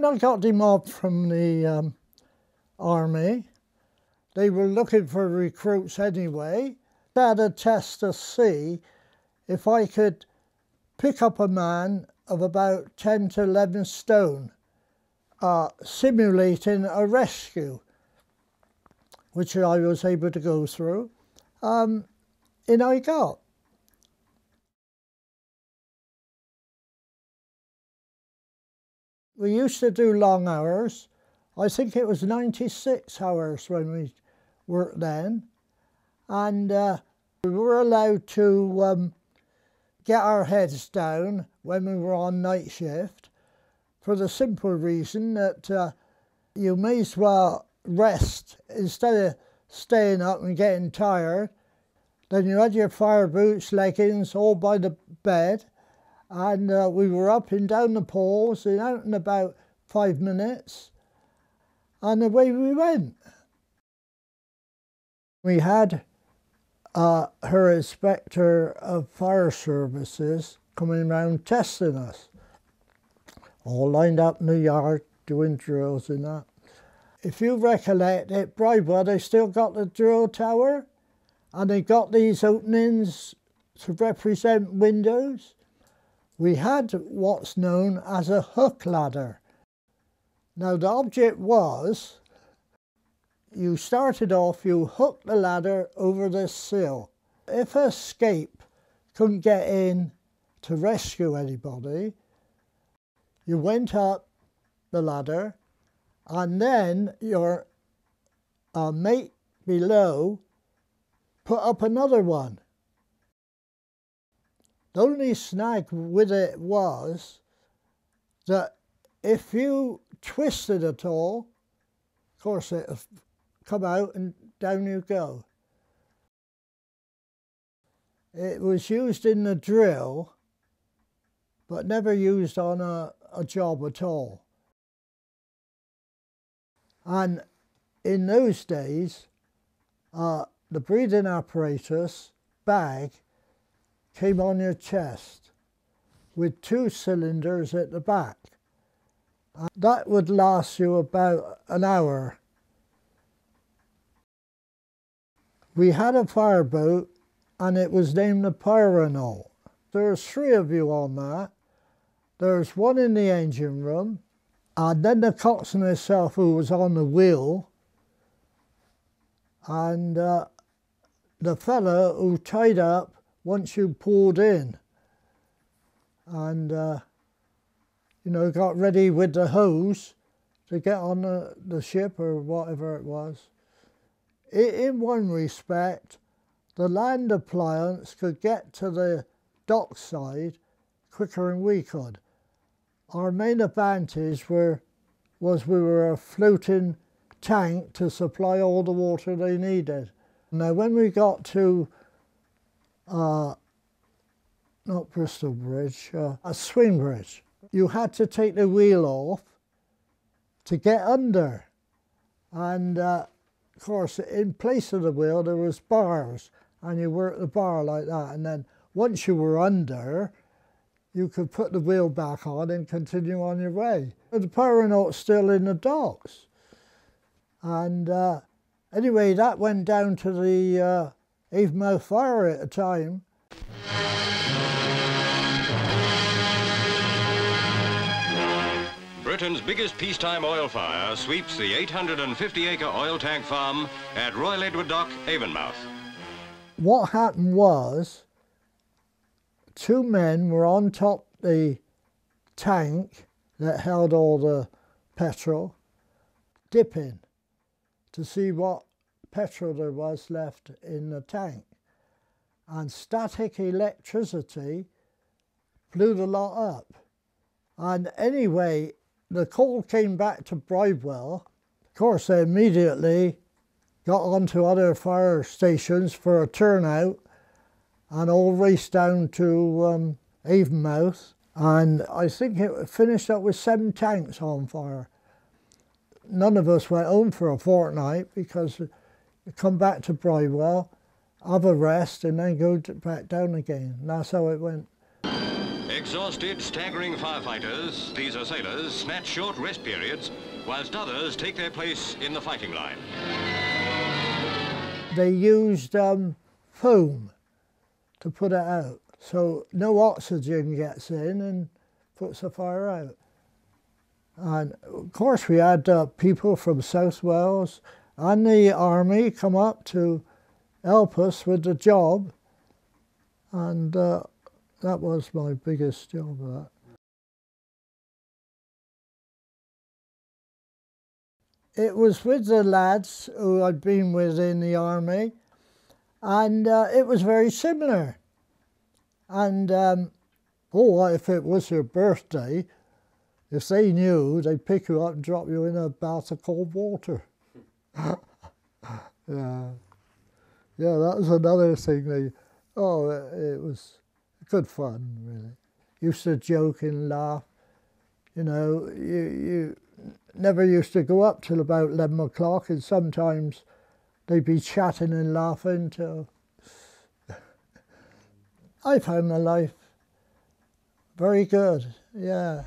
When I got demobbed from the army, they were looking for recruits anyway. They had a test to see if I could pick up a man of about 10 to 11 stone, simulating a rescue, which I was able to go through. And I got. We used to do long hours. I think it was 96 hours when we worked then. And we were allowed to get our heads down when we were on night shift for the simple reason that you may as well rest instead of staying up and getting tired. Then you had your fire boots, leggings, all by the bed. And we were up and down the poles and out in about 5 minutes. And away we went. We had her inspector of fire services coming around testing us, all lined up in the yard doing drills and that. If you recollect, at Bridewell they still got the drill tower, and they got these openings to represent windows. We had what's known as a hook ladder. Now the object was, you started off, you hooked the ladder over this sill. If an escape couldn't get in to rescue anybody, you went up the ladder, and then your mate below put up another one. The only snag with it was that if you twisted at all, of course it would come out and down you go. It was used in the drill, but never used on a job at all. And in those days, the breathing apparatus bag came on your chest with 2 cylinders at the back. And that would last you about an hour. We had a fireboat and it was named the Pyronaut. There's 3 of you on that. There's 1 in the engine room, and then the coxswain himself who was on the wheel, and the fellow who tied up once you pulled in, and you know, got ready with the hose to get on the ship or whatever it was. In one respect, the land appliance could get to the dock side quicker than we could. Our main advantage was we were a floating tank to supply all the water they needed. Now when we got to not Bristol Bridge, a swing bridge, you had to take the wheel off to get under. And of course, in place of the wheel, there was bars, and you worked the bar like that. And then once you were under, you could put the wheel back on and continue on your way. The Pyronaut's still in the docks. And anyway, that went down to the Avonmouth Fire at the time. Britain's biggest peacetime oil fire sweeps the 850-acre oil tank farm at Royal Edward Dock, Avonmouth. What happened was, 2 men were on top the tank that held all the petrol, dipping to see what petrol there was left in the tank. And static electricity blew the lot up. And anyway, the call came back to Bridewell. Of course, they immediately got onto other fire stations for a turnout and all raced down to Avonmouth. And I think it finished up with 7 tanks on fire. None of us went home for a fortnight because you come back to Bridewell, have a rest, and then go back down again. And that's how it went. Exhausted, staggering firefighters, these are sailors, snatch short rest periods, whilst others take their place in the fighting line. They used foam to put it out, so no oxygen gets in and puts the fire out. And of course we had people from South Wales and the army come up to help us with the job, and that was my biggest job. It was with the lads who I'd been with in the army, and it was very similar. And oh, if it was your birthday, if they knew, they'd pick you up and drop you in a bath of cold water. Yeah, that was another thing. It was good fun, really. Used to joke and laugh. You know, you never used to go up till about 11 o'clock, and sometimes they'd be chatting and laughing till... I found my life very good, yeah.